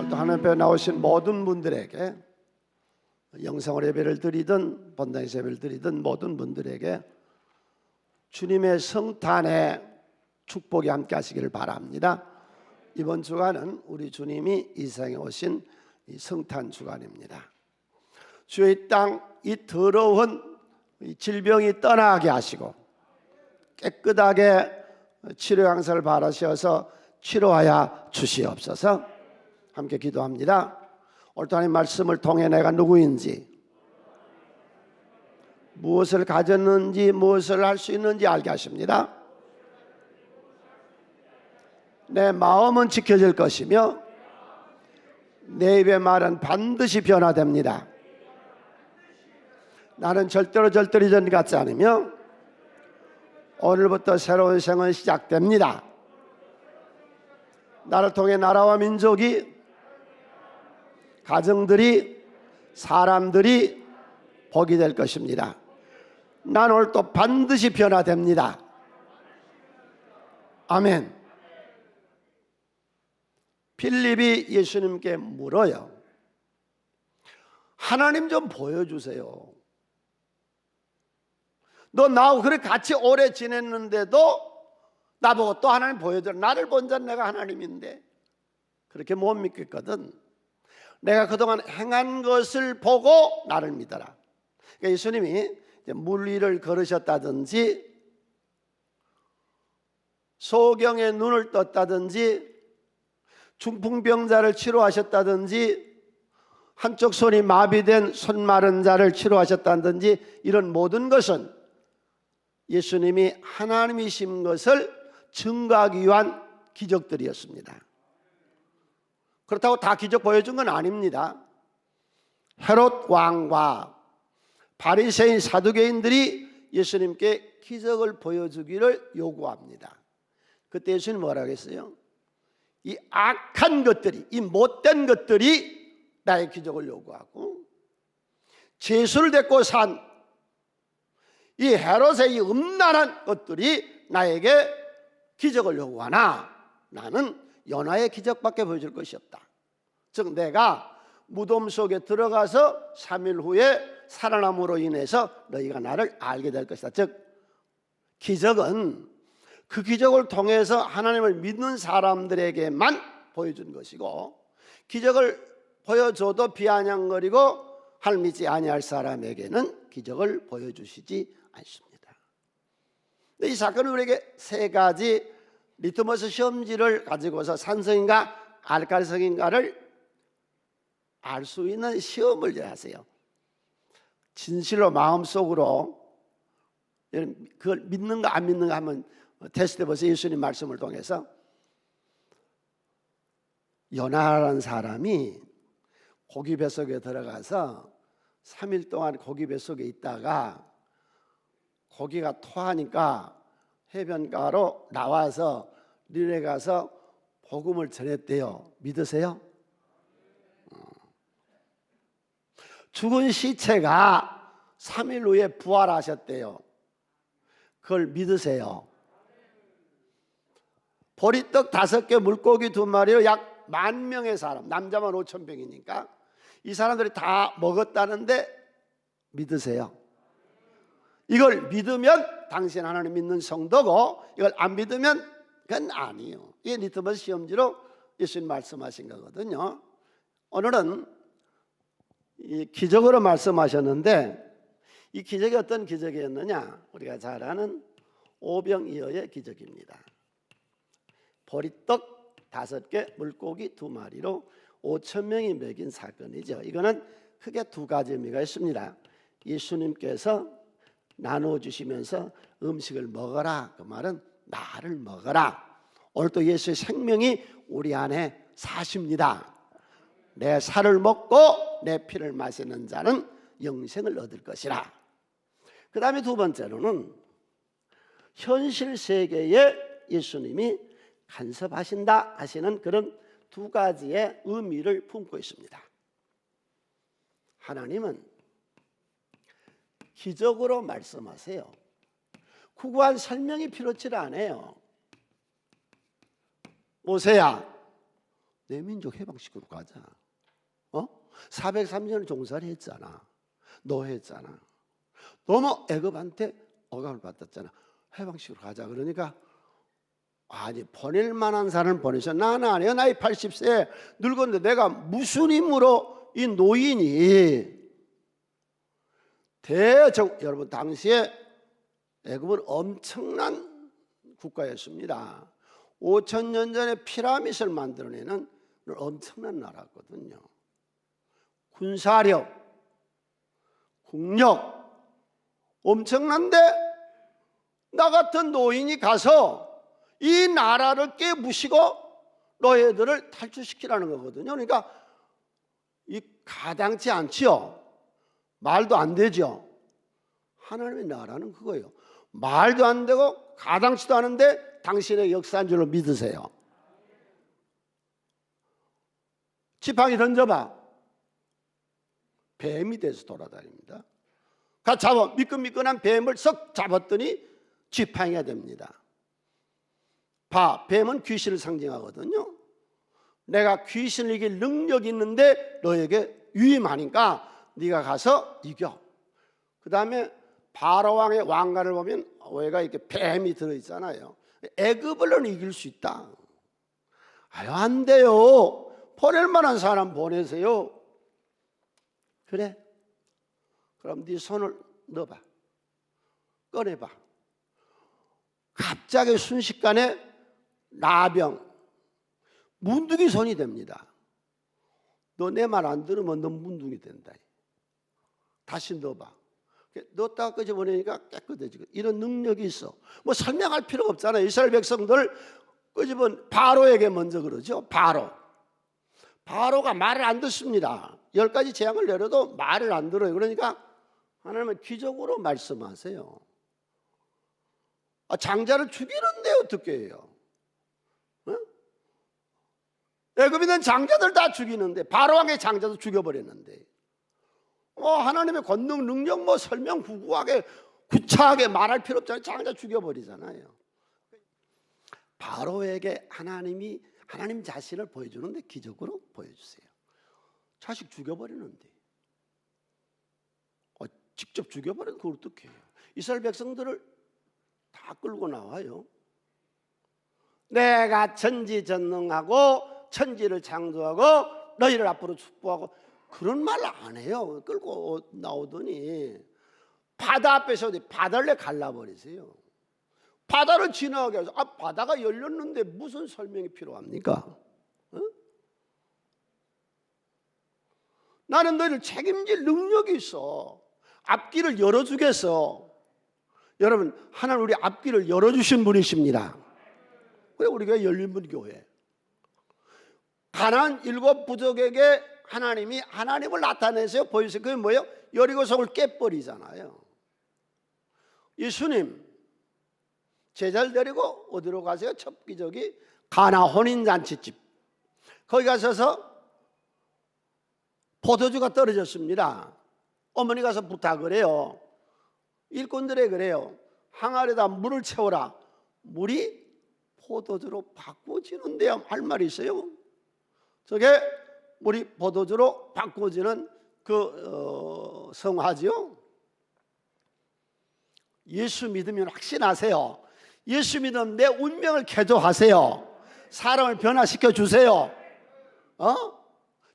오늘도 하나님 앞에 나오신 모든 분들에게, 영성으로 예배를 드리든 본당에서 예배를 드리든 모든 분들에게 주님의 성탄의 축복이 함께 하시기를 바랍니다. 이번 주간은 우리 주님이 이 세상에 오신 이 성탄 주간입니다. 주의 땅 이 더러운 이 질병이 떠나게 하시고 깨끗하게 치료 양사를 바라셔서 치료하여 주시옵소서. 함께 기도합니다. 오늘도 하나님 말씀을 통해 내가 누구인지, 무엇을 가졌는지, 무엇을 할 수 있는지 알게 하십니다. 내 마음은 지켜질 것이며 내 입의 말은 반드시 변화됩니다. 나는 절대로 이전 같지 않으며 오늘부터 새로운 생은 시작됩니다. 나를 통해 나라와 민족이, 가정들이, 사람들이 복이 될 것입니다. 난 오늘 또 반드시 변화됩니다. 아멘. 빌립이 예수님께 물어요. 하나님 좀 보여주세요. 너 나하고 그렇게 같이 오래 지냈는데도 나보고 또 하나님 보여줘. 나를 본 자는 내가 하나님인데 그렇게 못 믿겠거든. 내가 그동안 행한 것을 보고 나를 믿어라. 그러니까 예수님이 물 위를 걸으셨다든지 소경의 눈을 떴다든지 중풍병자를 치료하셨다든지 한쪽 손이 마비된 손 마른 자를 치료하셨다든지 이런 모든 것은 예수님이 하나님이신 것을 증거하기 위한 기적들이었습니다. 그렇다고 다 기적 보여준 건 아닙니다. 헤롯 왕과 바리새인 사두개인들이 예수님께 기적을 보여주기를 요구합니다. 그때 예수님 뭐라고 했어요? 이 악한 것들이, 이 못된 것들이 나의 기적을 요구하고 죄수를 데리고 산 이 헤롯의 이 음란한 것들이 나에게 기적을 요구하나 나는 연하의 기적밖에 보여줄 것이 없다. 즉 내가 무덤 속에 들어가서 3일 후에 살아남으로 인해서 너희가 나를 알게 될 것이다. 즉 기적은 그 기적을 통해서 하나님을 믿는 사람들에게만 보여준 것이고 기적을 보여줘도 비아냥거리고 하나님 믿지 아니할 사람에게는 기적을 보여주시지 않습니다. 이 사건은 우리에게 세 가지 리트머스 시험지를 가지고서 산성인가 알칼리성인가를 알 수 있는 시험을 하세요. 진실로 마음속으로 그걸 믿는가 안 믿는가 한번 테스트해 보세요. 예수님 말씀을 통해서. 요나라는 사람이 고기 뱃속에 들어가서 3일 동안 고기 뱃속에 있다가 고기가 토하니까 해변가로 나와서 니네 가서 복음을 전했대요. 믿으세요? 죽은 시체가 3일 후에 부활하셨대요. 그걸 믿으세요? 보리떡 5개, 물고기 2마리로 약 10,000명의 사람, 남자만 5,000명이니까 이 사람들이 다 먹었다는데 믿으세요? 이걸 믿으면 당신 하나님 믿는 성도고 이걸 안 믿으면 그건 아니에요. 이게 리트머스 시험지로 예수님 말씀하신 거거든요. 오늘은 이 기적으로 말씀하셨는데 이 기적이 어떤 기적이었느냐? 우리가 잘 아는 오병이어의 기적입니다. 보리떡 5개, 물고기 2마리로 5,000명이 먹인 사건이죠. 이거는 크게 2가지 의미가 있습니다. 예수님께서 나눠주시면서 음식을 먹어라. 그 말은 나를 먹어라. 오늘 또 예수의 생명이 우리 안에 사십니다. 내 살을 먹고 내 피를 마시는 자는 영생을 얻을 것이라. 그 다음에 2번째로는 현실 세계에 예수님이 간섭하신다 하시는 그런 2가지의 의미를 품고 있습니다. 하나님은 기적으로 말씀하세요. 구구한 설명이 필요치 않아요. 모세야, 내 민족 해방시키러 가자. 430년 종살이 했잖아. 노예했잖아. 너무 애굽한테 억압을 받았잖아. 해방시키러 가자. 그러니까 아니 보낼 만한 사람을 보내셔. 나는 아니야. 나이 80세 늙었는데 내가 무슨 힘으로 이 노인이 여러분 당시에 애굽은 엄청난 국가였습니다. 5,000년 전에 피라밋을 만들어내는 엄청난 나라거든요. 군사력, 국력 엄청난데 나 같은 노인이 가서 이 나라를 깨부시고 노예들을 탈출시키라는 거거든요. 그러니까 이 가당치 않지요. 말도 안 되죠. 하나님의 나라는 그거예요. 말도 안 되고 가당치도 않은데 당신의 역사인 줄로 믿으세요. 지팡이 던져봐. 뱀이 돼서 돌아다닙니다. 잡아 미끈미끈한 뱀을 썩 잡았더니 지팡이가 됩니다. 뱀은 귀신을 상징하거든요. 내가 귀신을 이길 능력이 있는데 너에게 유임하니까 네가 가서 이겨. 그 다음에 바로 왕의 왕관을 보면 외가 이렇게 뱀이 들어있잖아요. 애굽을 이길 수 있다. 아유 안 돼요. 보낼 만한 사람 보내세요. 그래? 그럼 네 손을 넣어봐. 꺼내봐. 갑자기 순식간에 나병, 문둥이 손이 됩니다. 너 내 말 안 들으면 너 문둥이 된다. 다시 넣어봐. 넣었다가 끄집어내니까 깨끗해지고. 이런 능력이 있어. 뭐 설명할 필요가 없잖아요. 이스라엘 백성들 끄집은 바로에게 먼저 그러죠. 바로가 말을 안 듣습니다. 10가지 재앙을 내려도 말을 안 들어요. 그러니까 하나님은 기적으로 말씀하세요. 장자를 죽이는데 어떻게 해요? 애굽에 장자들 다 죽이는데 바로왕의 장자도 죽여버렸는데 하나님의 권능 능력 설명 구차하게 말할 필요 없잖아요. 장자 죽여버리잖아요. 바로에게 하나님 자신을 보여주는데 기적으로 보여주세요. 자식 죽여버리는데 직접 죽여버리는 그걸 어떻게 해요? 이스라엘 백성들을 다 끌고 나와요. 내가 전지전능하고 천지를 창조하고 너희를 앞으로 축복하고 그런 말 안 해요. 끌고 나오더니 바다 앞에서 바다를 갈라버리세요. 바다를 지나가게 해서 바다가 열렸는데 무슨 설명이 필요합니까? 나는 너희를 책임질 능력이 있어. 앞길을 열어주겠어. 여러분 하나님 우리 앞길을 열어주신 분이십니다. 그래 우리가 열린문 교회 가나안 7 부족에게 하나님이 하나님을 나타내세요. 보여주세요. 그게 뭐예요? 여리고성을 깨버리잖아요. 예수님 제자를 데리고 어디로 가세요? 첫 기적이 가나 혼인잔치집. 거기 가셔서 포도주가 떨어졌습니다. 어머니 가서 부탁을 해요. 일꾼들에 그래요. 항아리에다 물을 채워라. 물이 포도주로 바꿔지는데요. 할 말이 있어요. 저게 물이 포도주로 바꿔지는 성화지요. 예수 믿으면 확신하세요. 예수 믿으면 내 운명을 개조하세요. 사람을 변화시켜 주세요.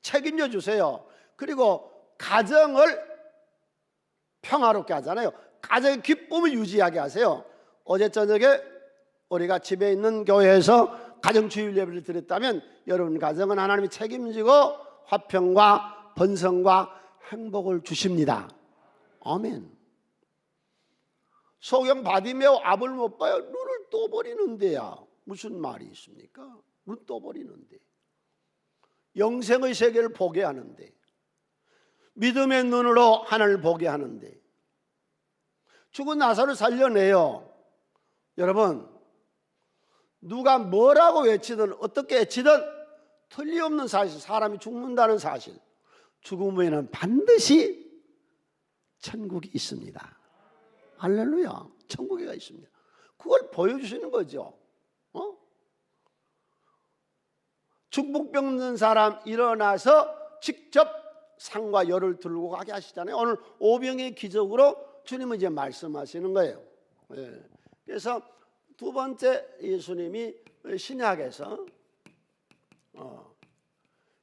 책임져 주세요. 그리고 가정을 평화롭게 하잖아요. 가정의 기쁨을 유지하게 하세요. 어제 저녁에 우리가 집에 있는 교회에서 가정주일 예배를 드렸다면 여러분 가정은 하나님이 책임지고 화평과 번성과 행복을 주십니다. 아멘. 소경 바디메오 앞을 못 봐요. 눈을 떠버리는데야 무슨 말이 있습니까? 눈 떠버리는데 영생의 세계를 보게 하는데 믿음의 눈으로 하나님을 보게 하는데 죽은 나사를 살려내요. 여러분 누가 뭐라고 외치든 어떻게 외치든 틀림없는 사실, 사람이 죽는다는 사실, 죽음 후에는 반드시 천국이 있습니다. 할렐루야. 천국이 있습니다. 그걸 보여주시는 거죠. 축복 받는 사람 일어나서 직접 상과 열을 들고 가게 하시잖아요. 오늘 오병의 기적으로 주님은 이제 말씀하시는 거예요. 예. 그래서 두 번째 예수님이 신약에서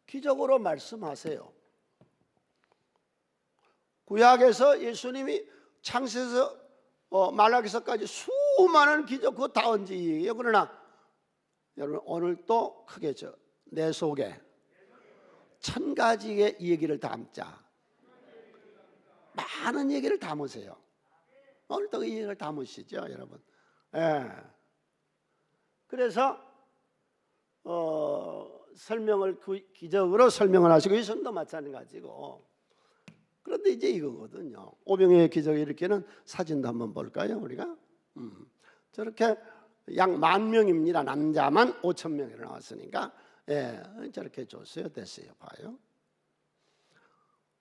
기적으로 말씀하세요. 구약에서 예수님이 창세에서 말라기서까지 수많은 기적 그거 다 언제 얘기해요. 그러나 여러분 오늘 또 크게 내 속에 1000가지의 얘기를 담자. 많은 얘기를 담으세요. 오늘도 그 얘기를 담으시죠, 여러분. 예. 그래서 설명을 기적으로 설명을 하시고 예수님도 마찬가지고. 그런데 이제 이거거든요. 오병이의 기적을 일으키는 사진도 한번 볼까요, 우리가? 저렇게 약 10,000명입니다. 남자만 5,000명이 나왔으니까 예, 저렇게 줬어요. 됐어요. 봐요.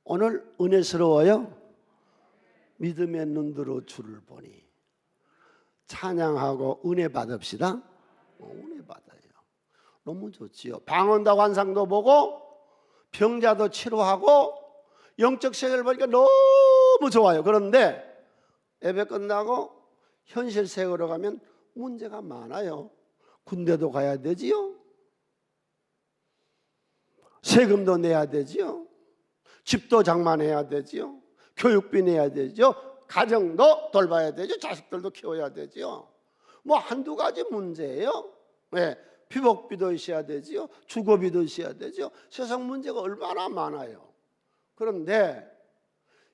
오늘 은혜스러워요. 믿음의 눈으로 주를 보니 찬양하고 은혜 받읍시다. 은혜 받아요. 너무 좋지요. 방언도 환상도 보고 병자도 치료하고 영적 세계를 보니까 너무 좋아요. 그런데 예배 끝나고 현실 세계로 가면 문제가 많아요. 군대도 가야 되지요. 세금도 내야 되지요. 집도 장만해야 되지요. 교육비 내야 되죠. 가정도 돌봐야 되죠. 자식들도 키워야 되죠. 뭐 한두 가지 문제예요. 네. 피복비도 있어야 되지요. 주거비도 있어야 되죠. 세상 문제가 얼마나 많아요. 그런데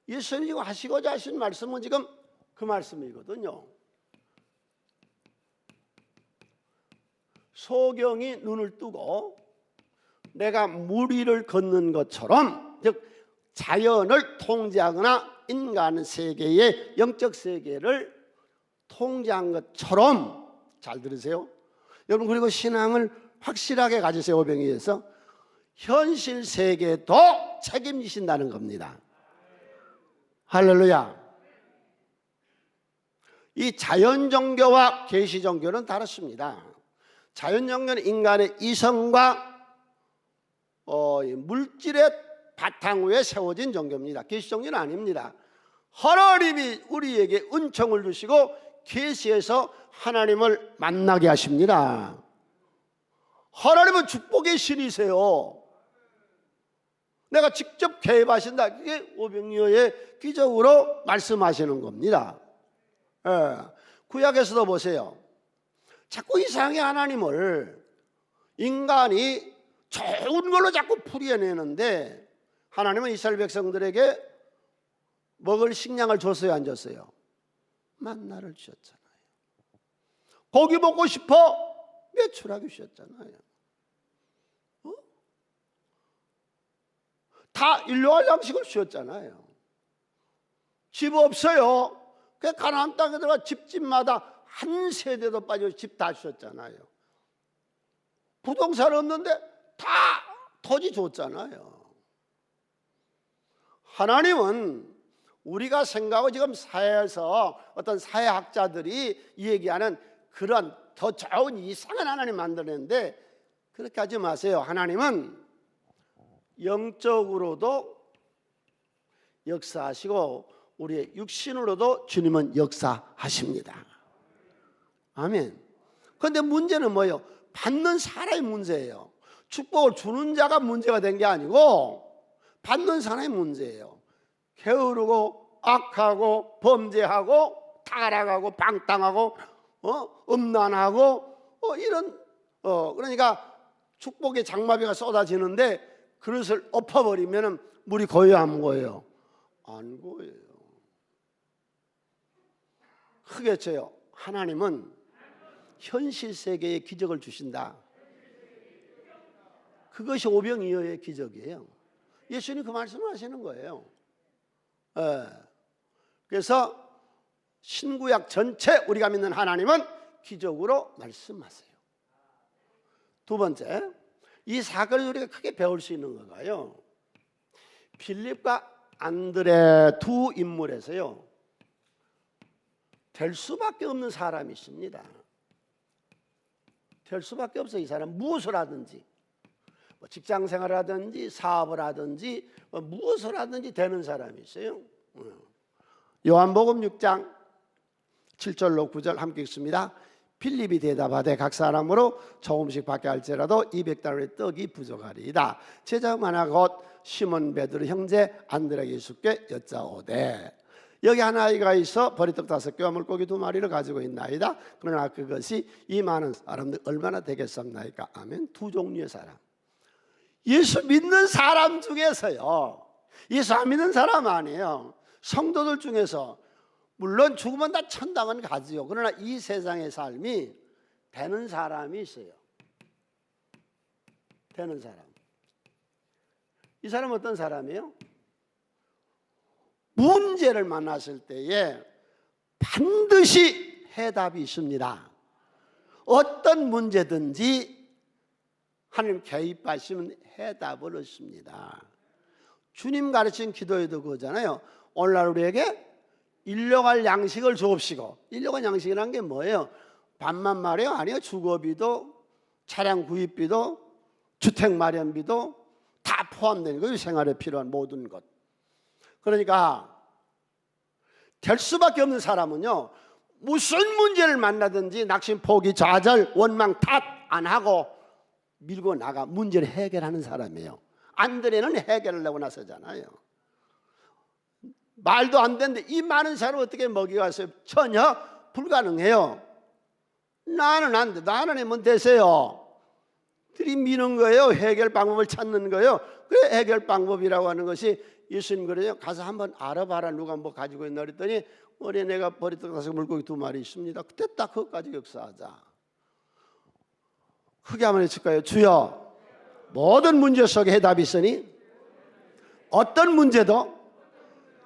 예수님이 하시고자 하신 말씀은 지금 그 말씀이거든요. 소경이 눈을 뜨고 내가 물 위를 걷는 것처럼, 즉 자연을 통제하거나 인간 세계의 영적 세계를 통제한 것처럼, 잘 들으세요. 여러분, 그리고 신앙을 확실하게 가지세요. 오병이에서 현실 세계도 책임지신다는 겁니다. 할렐루야. 이 자연 종교와 계시 종교는 다릅니다. 자연 종교는 인간의 이성과 물질의 바탕 위에 세워진 종교입니다. 계시 종교는 아닙니다. 하나님이 우리에게 은총을 주시고 계시에서 하나님을 만나게 하십니다. 하나님은 축복의 신이세요. 내가 직접 개입하신다. 그게 오병이어의 기적으로 말씀하시는 겁니다. 예. 구약에서도 보세요. 자꾸 이상하게 하나님을 인간이 좋은 걸로 자꾸 풀이해내는데, 하나님은 이스라엘 백성들에게 먹을 식량을 줬어요, 안 줬어요? 만나를 주셨잖아요. 고기 먹고 싶어? 매출하게 주셨잖아요. 다 일용할 양식을 주셨잖아요. 집 없어요. 그 가나안 땅에 들어가 집집마다 한 세대도 빠져 집 다 주셨잖아요. 부동산 없는데 다 토지 줬잖아요. 하나님은 우리가 생각하고 지금 사회에서 어떤 사회학자들이 얘기하는 그런 더 좋은 이상한 하나님 만들었는데, 그렇게 하지 마세요. 하나님은 영적으로도 역사하시고 우리의 육신으로도 주님은 역사하십니다. 아멘. 그런데 문제는 뭐예요? 받는 사람의 문제예요. 축복을 주는 자가 문제가 된 게 아니고 받는 사람의 문제예요. 게으르고 악하고 범죄하고 타락하고 방탕하고 음란하고 이런 그러니까 축복의 장마비가 쏟아지는데 그릇을 엎어버리면 물이 고여요, 안 고여요? 안 고여요. 크게 쳐요. 하나님은 현실 세계에 기적을 주신다. 그것이 오병이어의 기적이에요. 예수님 그 말씀을 하시는 거예요. 그래서 신구약 전체 우리가 믿는 하나님은 기적으로 말씀하세요. 두 번째, 이 사건을 우리가 크게 배울 수 있는 건가요? 빌립과 안드레 두 인물에서요, 될 수밖에 없는 사람이 있습니다. 될 수밖에 없어요. 이 사람 무엇을 하든지. 뭐 직장 생활하든지 사업을 하든지 무엇을 하든지 되는 사람이 있어요. 요한복음 6장 7절로 9절 함께 읽습니다. 빌립이 대답하되 각 사람으로 조금씩 받게 할지라도 200달러의 떡이 부족하리이다. 제자음 하나 곧 시몬 베드로 형제 안드레 예수께 여짜오되 여기 한 아이가 있어 버리떡 5개와 물고기 2마리를 가지고 있나이다. 그러나 그것이 이 많은 사람들 얼마나 되겠습니까? 아멘. 두 종류의 사람, 예수 믿는 사람 중에서요, 예수 안 믿는 사람 아니에요. 성도들 중에서 물론 죽으면 다 천당은 가지요. 그러나 이 세상의 삶이 되는 사람이 있어요. 되는 사람. 이 사람은 어떤 사람이에요? 문제를 만났을 때에 반드시 해답이 있습니다. 어떤 문제든지 하나님 개입하시면 해답을 얻습니다. 주님 가르친 기도에도 그거잖아요. 오늘날 우리에게 일용할 양식을 주옵시고. 일용할 양식이라는 게 뭐예요? 밥만 말이에요? 아니요. 주거비도, 차량 구입비도, 주택 마련비도 다 포함되는 거예요. 생활에 필요한 모든 것. 그러니까 될 수밖에 없는 사람은요, 무슨 문제를 만나든지 낙심, 포기, 좌절, 원망, 탓 안 하고 밀고 나가 문제를 해결하는 사람이에요. 안드레는 해결하려고 나서잖아요. 말도 안 되는데 이 많은 사람을 어떻게 먹이겠어요? 전혀 불가능해요. 나는 안 돼. 나는 하면 되세요. 들이미는 거예요. 해결 방법을 찾는 거예요. 그래, 해결 방법이라고 하는 것이 예수님 그래요. 가서 한번 알아봐라. 누가 뭐 가지고 있나 그랬더니 어린애가 버리떡 5 물고기 2마리 있습니다. 그때 딱 그것까지 역사하자. 크게 한번 해칠까요? 주여, 모든 문제 속에 해답이 있으니 어떤 문제도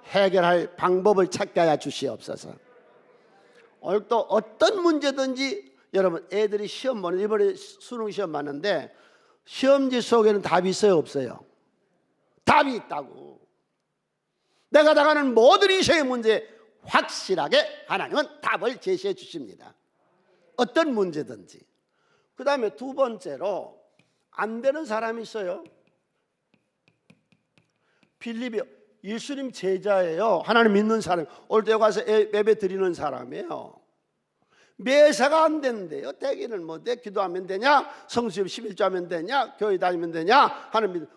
해결할 방법을 찾게 하여 주시옵소서. 오늘 또 어떤 문제든지 여러분, 애들이 시험 보는, 이번에 수능 시험 봤는데 시험지 속에는 답이 있어요, 없어요? 답이 있다고. 내가 나가는 모든 인생의 문제에 확실하게 하나님은 답을 제시해 주십니다. 어떤 문제든지. 그 다음에 두 번째로 안 되는 사람이 있어요. 빌립이 예수님 제자예요. 하나님 믿는 사람. 올 때 가서 예배 드리는 사람이에요. 매사가 안 된대요. 되기는 뭐 돼? 기도하면 되냐? 성수업 11조 하면 되냐? 교회 다니면 되냐? 하는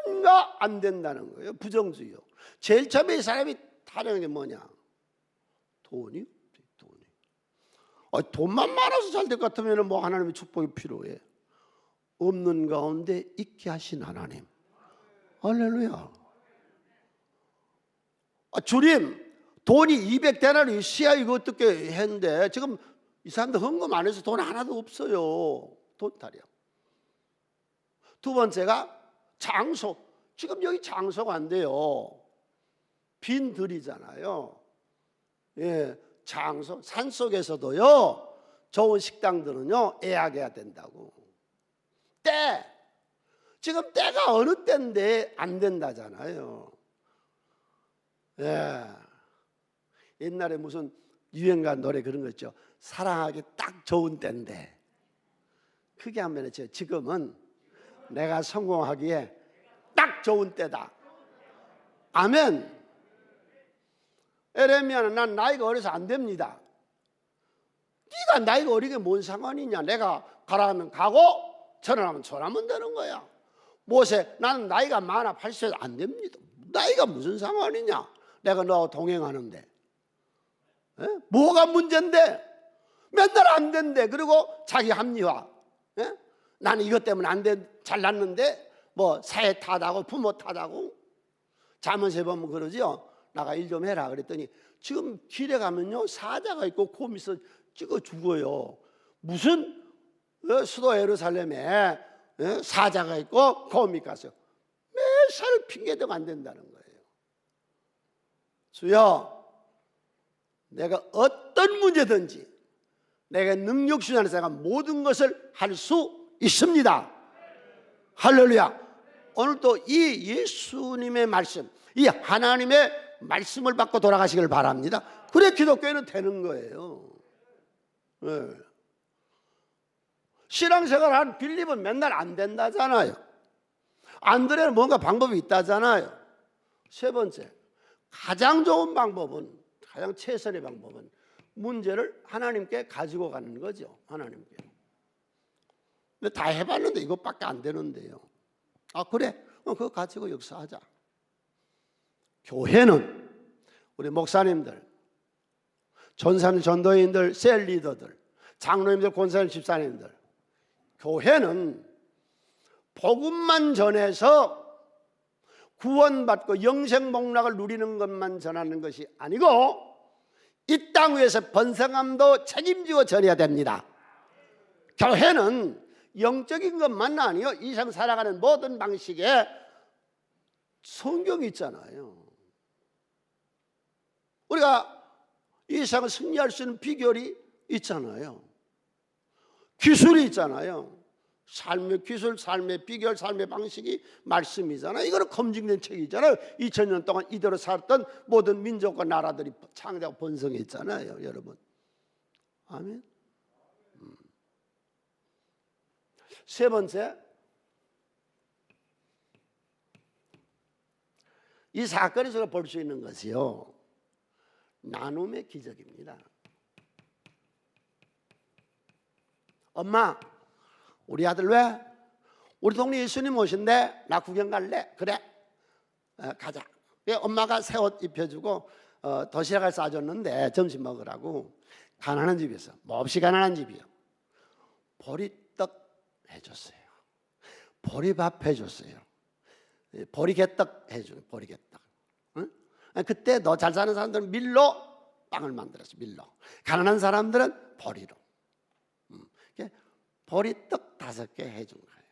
뭔가 안 된다는 거예요. 부정주의요. 제일 처음에 이 사람이 타령한 게 뭐냐? 돈이? 돈만 많아서 잘 될 것 같으면 뭐 하나님의 축복이 필요해. 없는 가운데 있게 하신 하나님. 할렐루야. 주님, 돈이 200데나리 시야 이거 어떻게 했는데 지금 이 사람들 헌금 안 해서 돈 하나도 없어요. 돈탈이야. 두 번째가 장소. 지금 여기 장소가 안 돼요. 빈 들이잖아요. 예, 장소. 산속에서도요, 좋은 식당들은요 예약해야 된다고. 때. 지금 때가 어느 때인데 안 된다잖아요. 예. 옛날에 무슨 유행가 노래 그런 거 있죠. 사랑하기 딱 좋은 때인데. 크게 하면 지금은 내가 성공하기에 딱 좋은 때다. 아멘. 에레미야는 난 나이가 어려서 안 됩니다. 네가 나이가 어리게 뭔 상관이냐. 내가 가라면 가고 전하면 전하면 되는 거야. 모세, 나는 나이가 많아 80세 안 됩니다. 나이가 무슨 상관이냐. 내가 너하고 동행하는데. 에? 뭐가 문제인데? 맨날 안 된대. 그리고 자기 합리화. 에? 나는 이것 때문에 안 돼. 잘났는데 뭐 사회 탓하고 부모 탓하고. 자문세 보면 그러지요. 나가 일 좀 해라 그랬더니 지금 길에 가면요 사자가 있고 곰이 있어 찍어 죽어요. 무슨 수도 예루살렘에 사자가 있고 곰이 가서 매살 핑계대고 안 된다는 거예요. 주여, 내가 어떤 문제든지 내가 능력 주자는 내가 모든 것을 할 수 있습니다. 할렐루야. 오늘 또 이 예수님의 말씀, 이 하나님의 말씀을 받고 돌아가시길 바랍니다. 그래 기독교회는 되는 거예요. 신앙생활 한 빌립은 맨날 안 된다잖아요. 안드레는 뭔가 방법이 있다잖아요. 세 번째, 가장 좋은 방법은, 가장 최선의 방법은 문제를 하나님께 가지고 가는 거죠. 하나님께. 근데 다 해봤는데 이것밖에 안 되는데요. 아 그래? 그거 가지고 역사하자. 교회는 우리 목사님들, 전사님, 전도인들, 셀 리더들, 장로님들, 권사님, 집사님들, 교회는 복음만 전해서 구원받고 영생복락을 누리는 것만 전하는 것이 아니고 이 땅 위에서 번성함도 책임지고 전해야 됩니다. 교회는 영적인 것만 아니요, 이 세상 살아가는 모든 방식에 성경이 있잖아요. 우리가 이 세상을 승리할 수 있는 비결이 있잖아요. 기술이 있잖아요. 삶의 기술, 삶의 비결, 삶의 방식이 말씀이잖아요. 이거는 검증된 책이잖아요. 2000년 동안 이대로 살았던 모든 민족과 나라들이 창조하고 번성했잖아요, 여러분. 아멘. 세 번째, 이 사건에서 볼 수 있는 것이요, 나눔의 기적입니다. 엄마, 우리 아들 왜? 우리 동네 예수님 오신대. 나 구경 갈래? 그래, 가자. 엄마가 새 옷 입혀주고 도시락을 싸줬는데 점심 먹으라고. 가난한 집에서, 몹시 가난한 집이요, 보리떡 해줬어요. 보리밥 해줬어요. 보리개떡 해줘요. 보리개떡. 응? 그때 너 잘 사는 사람들은 밀로 빵을 만들었어. 밀로. 가난한 사람들은 보리로. 보리떡 5개 해준 거예요.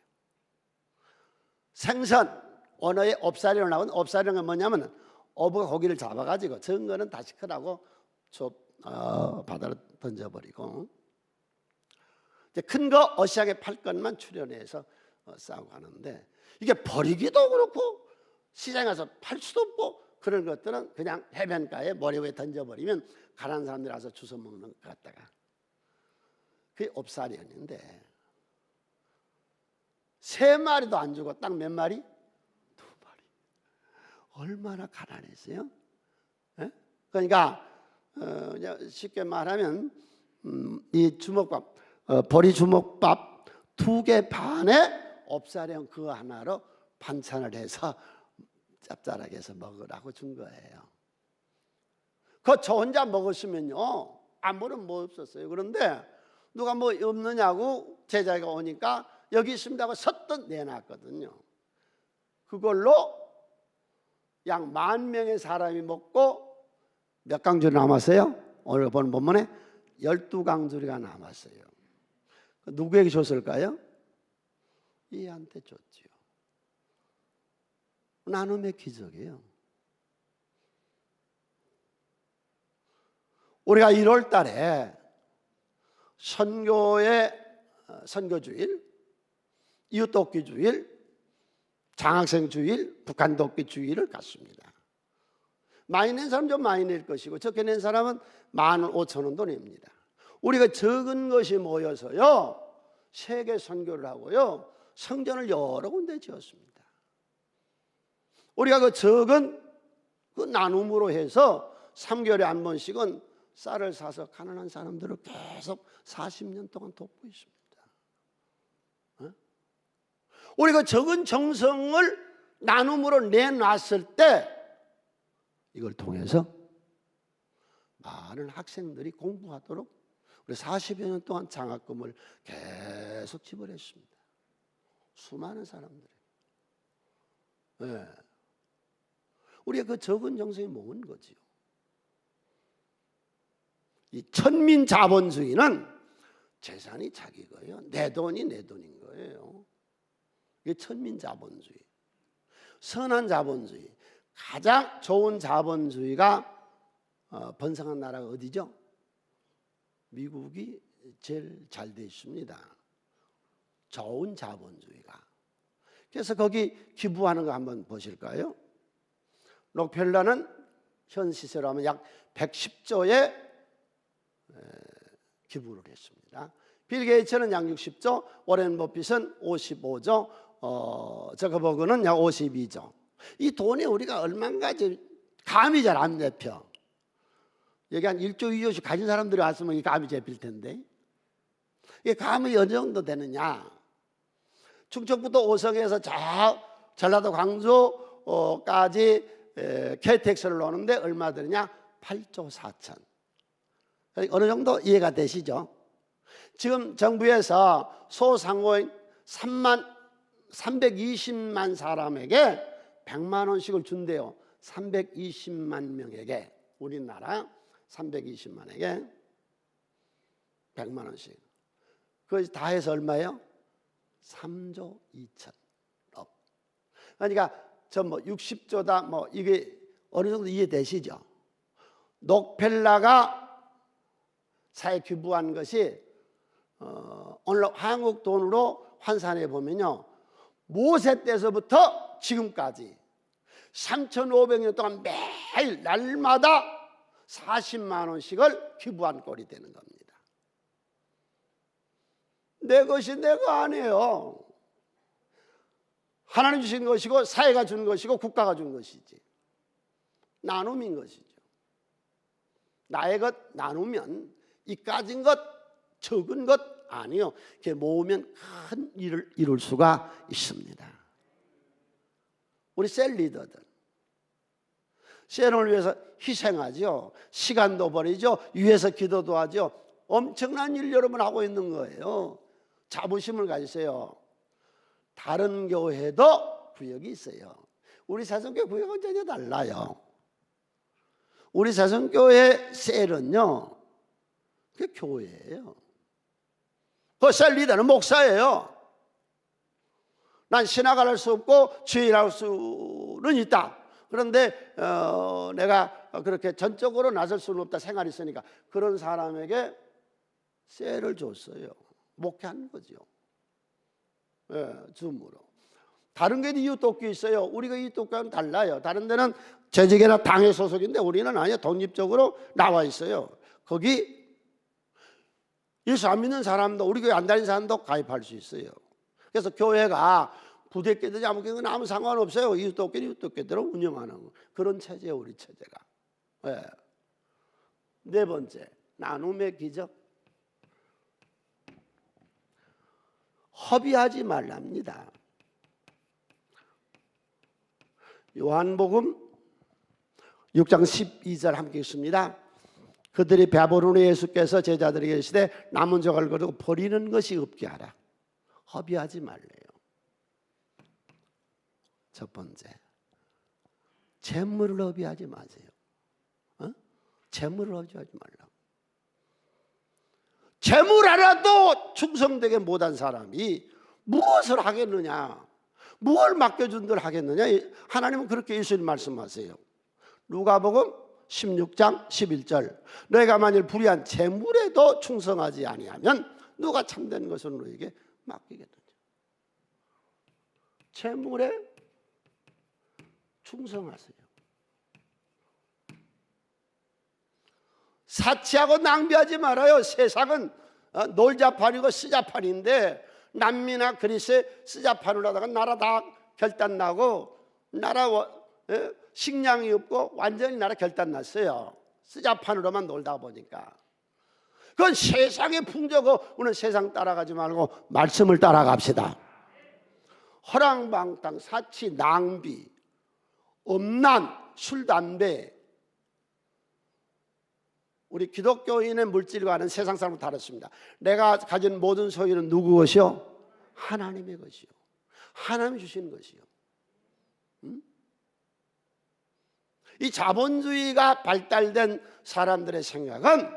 생선, 언어에 업사리로 나온, 업사리는 건 뭐냐면 어부가 고기를 잡아가지고 적은 거는 다시 크라고 바다로 던져버리고, 큰 거 어시하게 팔 것만 출연해서 싸고 가는데, 이게 버리기도 그렇고 시장에 가서 팔 수도 없고, 그런 것들은 그냥 해변가에 모래 위에 던져버리면 가난한 사람들이 와서 주워 먹는 것 같다가, 그게 업살이었는데 3마리도 안 주고 딱 몇 마리? 2마리. 얼마나 가난했어요? 에? 그러니까 쉽게 말하면 이 주먹밥, 보리 주먹밥 2개 반에 업사령 그거 하나로 반찬을 해서 짭짤하게 해서 먹으라고 준 거예요. 그거 저 혼자 먹었으면요, 아무런 뭐 없었어요. 그런데 누가 뭐 없느냐고 제자가 오니까 여기 있습니다 하고 섰던 내놨거든요. 그걸로 약 10,000명의 사람이 먹고 몇 강줄이 남았어요? 오늘 보는 본문에 12강줄이가 남았어요. 누구에게 줬을까요? 이한테 줬지요. 나눔의 기적이에요. 우리가 1월 달에 선교주일, 이웃돕기주일, 장학생주일, 북한돕기주일을 갔습니다. 많이 낸 사람 좀 많이 낼 것이고 적게 낸 사람은 15,000원도 냅니다. 우리가 적은 것이 모여서요, 세계 선교를 하고요, 성전을 여러 군데 지었습니다. 우리가 그 적은 그 나눔으로 해서 3개월에 한 번씩은 쌀을 사서 가난한 사람들을 계속 40년 동안 돕고 있습니다. 우리가 적은 정성을 나눔으로 내놨을 때 이걸 통해서 많은 학생들이 공부하도록 우리 40여 년 동안 장학금을 계속 지불했습니다. 수많은 사람들이. 네. 우리가 그 적은 정성이 모은 거지요. 이 천민자본주의는 재산이 자기 거예요. 내 돈이 내 돈인 거예요. 이게 천민자본주의. 선한 자본주의. 가장 좋은 자본주의가 번성한 나라가 어디죠? 미국이 제일 잘 돼 있습니다. 좋은 자본주의가. 그래서 거기 기부하는 거 한번 보실까요? 록펠러는 현 시세로 하면 약 110조의 기부를 했습니다. 빌 게이츠는 약 60조, 워렌 버핏은 55조, 저거 보고는 약 52조. 이 돈이 우리가 얼마인지 감이 잘 안 잡혀. 여기 한 1조 2조씩 가진 사람들이 왔으면 이 감이 잡힐 텐데, 이게 감이 어느 정도 되느냐. 충청부터 오성에서 저 전라도 광주까지 KTX를 오는데 얼마 드느냐? 8조 4천. 어느 정도 이해가 되시죠? 지금 정부에서 소상공인 320만 사람에게 100만 원씩을 준대요. 320만 명에게, 우리나라 320만에게 100만 원씩. 그것이 다 해서 얼마예요? 3조 2천억. 그러니까 저 뭐 60조다 뭐 이게 어느 정도 이해되시죠? 녹펠라가 사회 기부한 것이 오늘 한국 돈으로 환산해 보면요, 모세 때서부터 지금까지 3,500년 동안 매일 날마다 40만 원씩을 기부한 꼴이 되는 겁니다. 내 것이 내가 아니에요. 하나님 주신 것이고 사회가 준 것이고 국가가 준 것이지. 나눔인 것이죠. 나의 것 나누면 이 가진 것 적은 것 아니요, 이렇게 모으면 큰 일을 이룰 수가 있습니다. 우리 셀 리더들 셀을 위해서 희생하죠. 시간도 버리죠. 위해서 기도도 하죠. 엄청난 일 여러분 하고 있는 거예요. 자부심을 가지세요. 다른 교회도 구역이 있어요. 우리 사성교회 구역은 전혀 달라요. 우리 사성교회 셀은요, 그게 교회예요. 그 셀 리더는 목사예요. 난 신학을 할 수 없고 주일할 수는 있다. 그런데 내가 그렇게 전적으로 나설 수는 없다 생활이 있으니까 그런 사람에게 셀을 줬어요. 목회하는 거죠. 줌으로. 다른 게 이웃돕기 있어요. 우리가 이웃돕기는 달라요. 다른 데는 재직이나 당회 소속인데 우리는 아니야. 독립적으로 나와 있어요. 거기 예수 안 믿는 사람도, 우리 교회 안 다니는 사람도 가입할 수 있어요. 그래서 교회가 부대끼든지 아무 상관없어요. 이웃돕기는 이웃돕기대로 운영하는 그런 체제예요, 우리 체제가. 네 번째, 나눔의 기적. 허비하지 말랍니다. 요한복음 6장 12절 함께 읽습니다. 그들이 배부른 후에 예수께서 제자들에게 이르시되 남은 조각을 거두고 버리는 것이 없게 하라. 허비하지 말래요. 첫 번째, 재물을 허비하지 마세요. 재물을 허비하지 말라고. 재물 하나도 충성되게 못한 사람이 무엇을 하겠느냐, 무엇을 맡겨준들 하겠느냐. 하나님은 그렇게 예수님 말씀하세요. 누가복음 16장 11절, 너희가 만일 불의한 재물에도 충성하지 아니하면 누가 참된 것을 너희에게 맡기겠느냐. 재물에 충성하세요. 사치하고 낭비하지 말아요. 세상은 놀자판이고 쓰자판인데, 남미나 그리스에 쓰자판으로 하다가 나라 다 결단 나고 나라 식량이 없고 완전히 나라 결단 났어요. 쓰자판으로만 놀다 보니까. 그건 세상의 풍조고, 오늘 세상 따라가지 말고 말씀을 따라갑시다. 허랑방탕, 사치, 낭비, 음란, 술, 담배. 우리 기독교인의 물질과는 세상 사람은 다릅니다. 내가 가진 모든 소유는 누구 것이요? 하나님의 것이요. 하나님이 주신 것이요. 이 자본주의가 발달된 사람들의 생각은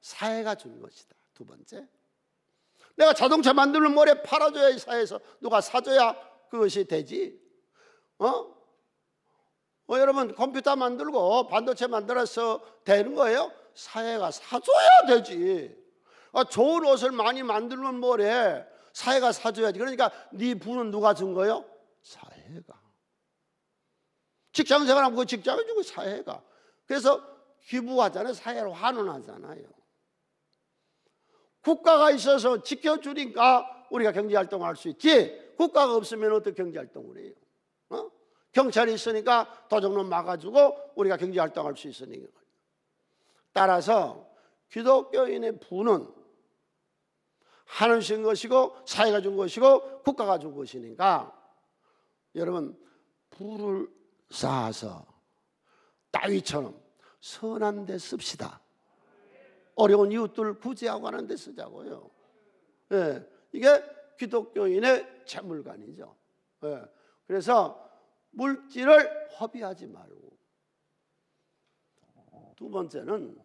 사회가 준 것이다. 두 번째, 내가 자동차 만들면 뭐래 팔아줘야 이 사회에서 누가 사줘야 그것이 되지. 여러분 컴퓨터 만들고 반도체 만들어서 되는 거예요? 사회가 사줘야 되지. 좋은 옷을 많이 만들면 뭐래, 사회가 사줘야지. 그러니까 네 부는 누가 준 거예요? 사회가. 직장 생활하면 그 직장을 주고 사회가. 그래서 기부하잖아요. 사회로 환원하잖아요. 국가가 있어서 지켜주니까 우리가 경제활동을 할 수 있지, 국가가 없으면 어떻게 경제활동을 해요? 경찰이 있으니까 도적놈 막아주고 우리가 경제활동할 수 있으니까. 따라서 기독교인의 부는 하나님 준 것이고 사회가 준 것이고 국가가 준 것이니까 여러분 부를 쌓아서 다윗처럼 선한 데 씁시다. 어려운 이웃들 구제하고 하는 데 쓰자고요. 예, 이게 기독교인의 재물관이죠. 예, 그래서 물질을 허비하지 말고. 두 번째는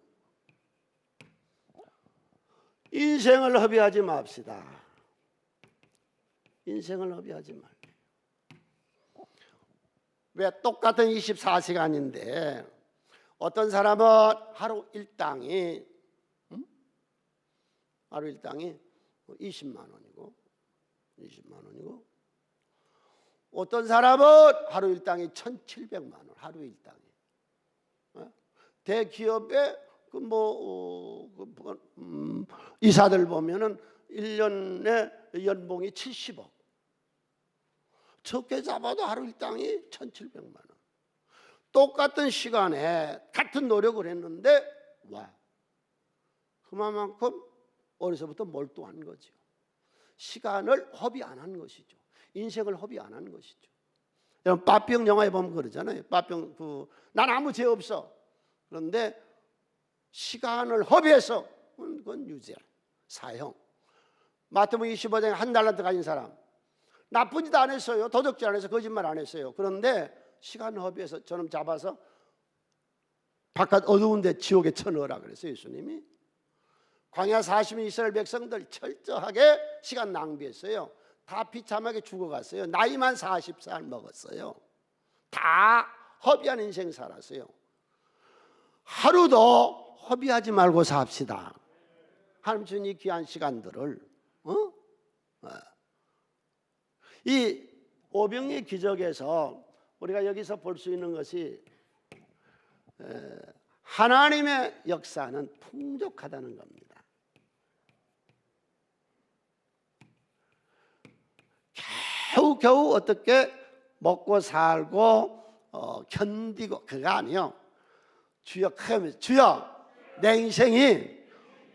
인생을 허비하지 맙시다. 인생을 허비하지 말고. 왜 똑같은 24시간인데 어떤 사람은 하루 일당이 20만 원이고 어떤 사람은 하루 일당이 1,700만 원, 하루 일당이. 대기업의 이사들 보면은 1년에 연봉이 70억. 적게 잡아도 하루 일당이 1,700만 원. 똑같은 시간에 같은 노력을 했는데 와, 그만큼 어려서부터 몰두한 거죠. 시간을 허비 안 한 것이죠. 인생을 허비 안 한 것이죠. 여러분 빠병 영화에 보면 그러잖아요. 빠병 난 아무 죄 없어. 그런데 시간을 허비해서 그건 유죄, 사형. 마태복음 25장에 한 달란트 가진 사람 나쁜 짓 안 했어요. 도적질 안 해서 거짓말 안 했어요. 그런데 시간 허비해서 저놈 잡아서 바깥 어두운 데 지옥에 쳐넣으라 그랬어요. 예수님이. 광야 40년 이스라엘 백성들 철저하게 시간 낭비했어요. 다 비참하게 죽어갔어요. 나이만 40살 먹었어요. 다 허비한 인생 살았어요. 하루도 허비하지 말고 삽시다. 하나님 주신 이 귀한 시간들을 이 오병이의 기적에서 우리가 여기서 볼 수 있는 것이 하나님의 역사는 풍족하다는 겁니다. 겨우 어떻게 먹고 살고 견디고 그거 아니요. 주여 크면 주여 내 인생이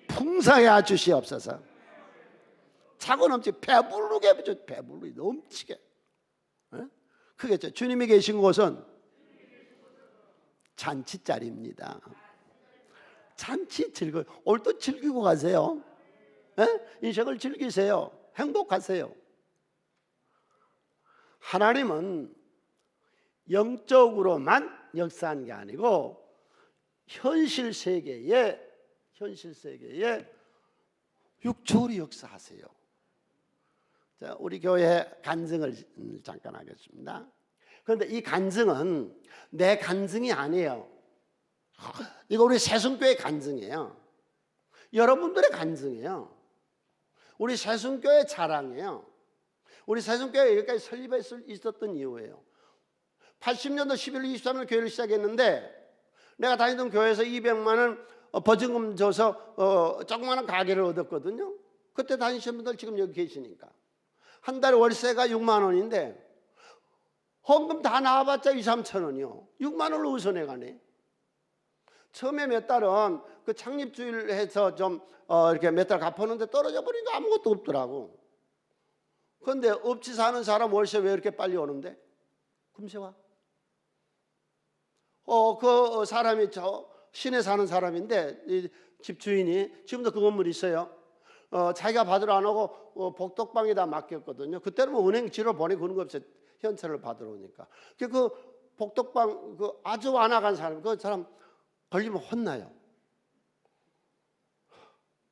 풍성해 주시옵소서. 차고 넘치 배부르게 배부르게 넘치게. 그겠죠. 주님이 계신 곳은 잔치자리입니다. 잔치 즐거워. 오늘 또 즐기고 가세요. 인생을 즐기세요. 행복하세요. 하나님은 영적으로만 역사하는 게 아니고 현실 세계에 육적으로 역사하세요. 자, 우리 교회 간증을 잠깐 하겠습니다. 그런데 이 간증은 내 간증이 아니에요. 이거 우리 새순교회 간증이에요. 여러분들의 간증이에요. 우리 새순교회 자랑이에요. 우리 새순교회 여기까지 설립할 수 있었던 이유예요. 80년도 11월 23일 교회를 시작했는데 내가 다니던 교회에서 200만 원 보증금 줘서 조그마한 가게를 얻었거든요. 그때 다니신 분들 지금 여기 계시니까. 한 달에 월세가 6만 원인데 헌금 다 나와봤자 2, 3천 원이요. 6만 원을 어디서 내가네. 처음에 몇 달은 그 창립주일 해서 좀 이렇게 몇 달 갚았는데 떨어져 버리니까 아무것도 없더라고. 그런데 없이 사는 사람 월세 왜 이렇게 빨리 오는데? 금세 와. 그 사람이 저 시내 사는 사람인데 이 집주인이 지금도 그 건물이 있어요. 자기가 받으러 안 오고 복덕방에다 맡겼거든요. 그때는 뭐 은행 지로 보내고 그런 거 없어요. 현찰을 받으러 오니까. 그 복덕방 그 아주 완악한 사람, 그 사람 걸리면 혼나요.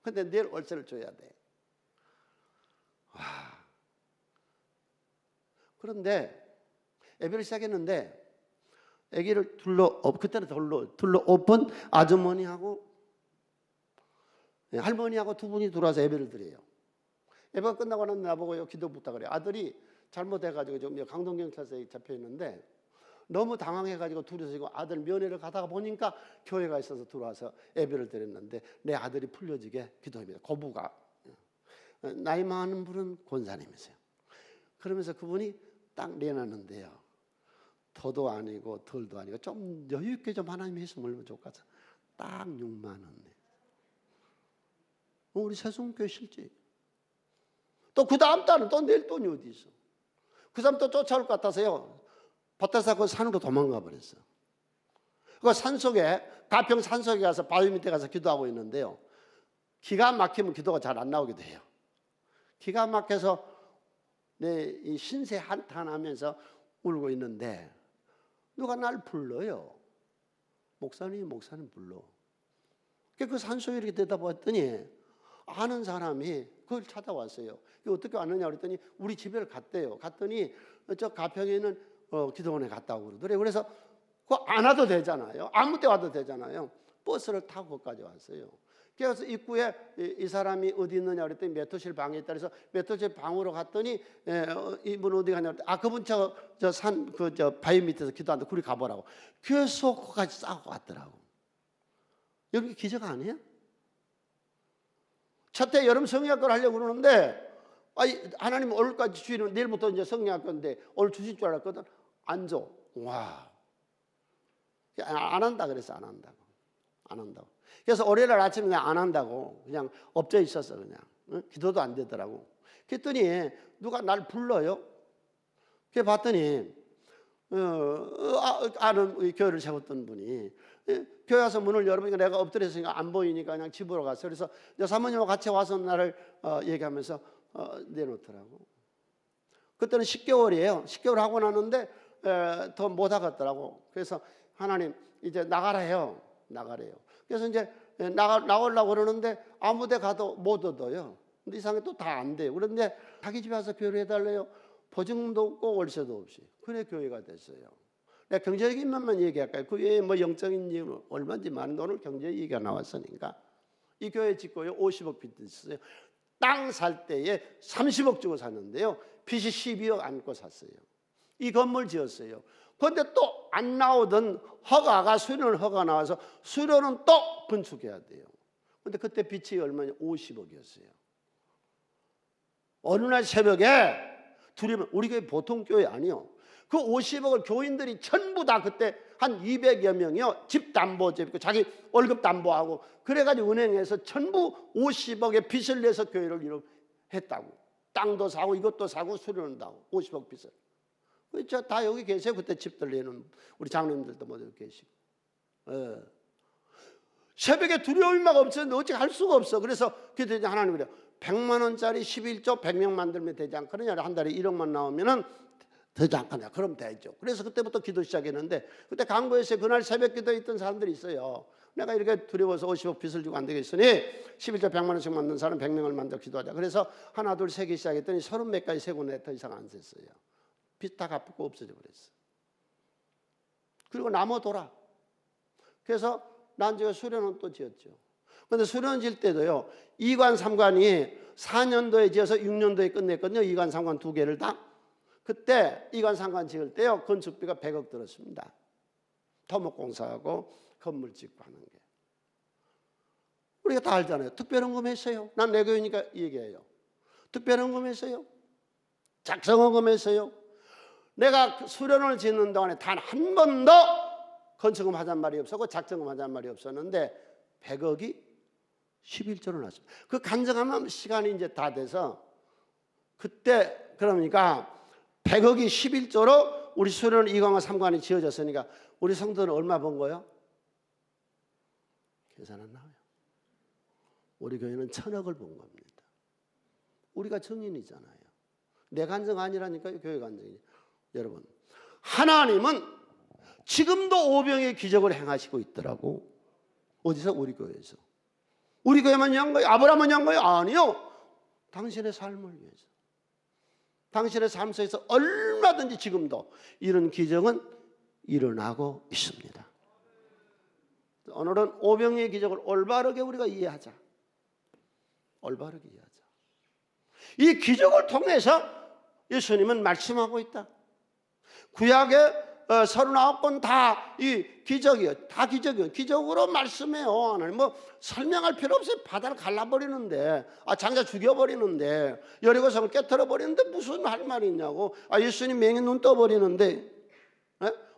근데 내일 월세를 줘야 돼. 와. 그런데 예배를 시작했는데 아기를 그때는 둘러 엎은 아주머니하고 할머니하고 두 분이 들어와서 예배를 드려요. 예배가 끝나고 나면 나보고 기도 부탁을 해요. 아들이 잘못해가지고 지금 강동경찰서에 잡혀 있는데 너무 당황해가지고 둘이서 지금 아들 면회를 가다가 보니까 교회가 있어서 들어와서 예배를 드렸는데 내 아들이 풀려지게 기도합니다. 고부가 나이 많은 분은 권사님이세요. 그러면서 그분이 딱 내놨는데요. 더도 아니고 덜도 아니고 좀 여유 있게 좀 하나님이 했으면 얼마나 좋겠어. 딱 6만 원. 우리 세송교회 실지. 또 그 다음 달은 또 낼 돈이 어디 있어. 그 사람 또 쫓아올 것 같아서요. 버타사 그 산으로 도망가 버렸어. 그 산속에 가평 산속에 가서 바위 밑에 가서 기도하고 있는데요. 기가 막히면 기도가 잘 안 나오기도 해요. 기가 막혀서 이 신세 한탄하면서 울고 있는데 누가 날 불러요. 목사님 불러. 그 산속에 이렇게 대답했더니 아는 사람이 그걸 찾아왔어요. 어떻게 왔느냐 그랬더니 우리 집에 갔대요. 갔더니 저 가평에 있는 기도원에 갔다고 그러더래요. 그래서 그거 안 와도 되잖아요. 아무 때 와도 되잖아요. 버스를 타고 거기까지 왔어요. 그래서 입구에 이 사람이 어디 있느냐 그랬더니 메토실 방에 있다 그래서 메토실 방으로 갔더니 이분 어디 가냐 그랬더니 그분 저 바위 밑에서 기도한다. 그리 가보라고. 그래서 거기까지 싸고 왔더라고. 여기 기적 아니에요? 첫해 여름 성경학교를 하려고 그러는데 하나님 오늘까지 주일은 내일부터 이제 성경학교인데 오늘 주실 줄 알았거든. 안 줘. 와. 안 한다 그래서 안 한다고. 안 한다고. 그래서 월요일 아침에 그냥 안 한다고 그냥 엎져 있었어 그냥. 응? 기도도 안 되더라고. 그랬더니 누가 날 불러요. 그래 봤더니 아는 교회를 세웠던 분이 교회 와서 문을 열어보니까 내가 엎드려 있으니까 안 보이니까 그냥 집으로 갔어요. 그래서 사모님하고 같이 와서 나를 얘기하면서 내놓더라고. 그때는 10개월이에요. 10개월 하고 나는데 더 못 하겠더라고. 그래서 하나님 이제 나가라 해요. 나가래요. 그래서 이제 나오려고 그러는데 아무 데 가도 못 얻어요. 근데 이상하게 또 다 안 돼요. 그런데 자기 집에 와서 교회를 해달래요. 보증도 없고 월세도 없이. 그래 교회가 됐어요. 내가 경제적인 면만 얘기할까요? 그 외에 뭐 영적인 이유는 얼마인지 많은데 오늘 경제 얘기가 나왔으니까 이 교회 짓고요 50억 빚 있어요. 땅 살 때에 30억 주고 샀는데요. 빚이 12억 안고 샀어요. 이 건물 지었어요. 그런데 또 안 나오던 허가가 수련 허가 나와서 수련은 또 건축해야 돼요. 그런데 그때 빚이 얼마냐? 50억이었어요. 어느 날 새벽에 둘이 우리 교회 보통 교회 아니요. 그 50억을 교인들이 전부 다 그때 한 200여 명이요. 집 담보 잡고 자기 월급 담보하고 그래가지고 은행에서 전부 50억의 빚을 내서 교회를 이렇게 했다고. 땅도 사고 이것도 사고 수련도 하고 50억 빚을. 저 다 여기 계세요. 그때 집들 내는 우리 장로님들도 모두 계시고. 새벽에 두려움이 막 없었는데 어찌 할 수가 없어. 그래서 그때 하나님 그래요. 100만 원짜리 11조 100명 만들면 되지 않겠느냐. 한 달에 1억만 나오면은 되지 않겠냐. 그럼 되죠. 그래서 그때부터 기도 시작했는데 그때 강구에서 그날 새벽 기도에 있던 사람들이 있어요. 내가 이렇게 두려워서 50억 빚을 주고 안 되겠으니 11조 100만 원씩 만든 사람 100명을 만들어 기도하자. 그래서 하나 둘 세기 시작했더니 30몇 가지 세고 내 더 이상 안 셌어요. 빚 다 갚고 없어져 버렸어. 그리고 나무 돌아. 그래서 난제가 수련원 또 지었죠. 그런데 수련원 질 때도요. 2관 3관이 4년도에 지어서 6년도에 끝냈거든요. 2관 3관 두 개를 다. 그때 2관 3관 지을 때요. 건축비가 100억 들었습니다. 토목공사하고 건물 짓고 하는 게. 우리가 다 알잖아요. 특별헌금 했어요. 난 내 교회니까 얘기해요. 특별헌금 했어요. 작성헌금 했어요. 내가 수련원을 짓는 동안에 단 한 번도 건축금 하자는 말이 없었고 작정금 하자는 말이 없었는데 100억이 11조로 나왔습니다. 그 간증하면 시간이 이제 다 돼서 그때 그러니까 100억이 11조로 우리 수련원 2관과 3관이 지어졌으니까 우리 성도는 얼마 번 거예요? 계산 안 나와요. 우리 교회는 1000억을 번 겁니다. 우리가 증인이잖아요. 내 간증 아니라니까 교회 간증이에요. 여러분 하나님은 지금도 오병의 기적을 행하시고 있더라고. 어디서? 우리 교회에서. 우리 교회만 한 거예요? 아브라함만 한 거예요? 아니요. 당신의 삶을 위해서. 당신의 삶 속에서 얼마든지 지금도 이런 기적은 일어나고 있습니다. 오늘은 오병의 기적을 올바르게 우리가 이해하자. 올바르게 이해하자. 이 기적을 통해서 예수님은 말씀하고 있다. 구약의 39건 다 이 기적이요. 다 기적이요. 기적으로 말씀해요. 하나님 뭐 설명할 필요 없어요. 바다를 갈라버리는데, 장자 죽여버리는데, 여리고성을 깨트려버리는데 무슨 할 말이 있냐고. 예수님 맹인 눈 떠버리는데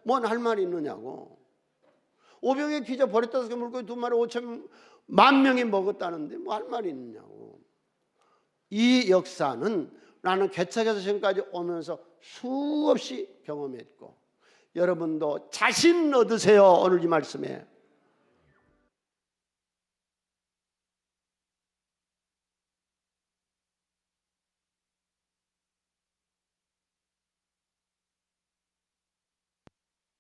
뭔 할 말이 있느냐고. 오병의 기적 버렸다서 물고기 2마리 5천 명이 먹었다는데 뭐 할 말이 있느냐고. 이 역사는 나는 개척에서 지금까지 오면서 수없이 경험했고, 여러분도 자신 얻으세요. 오늘 이 말씀에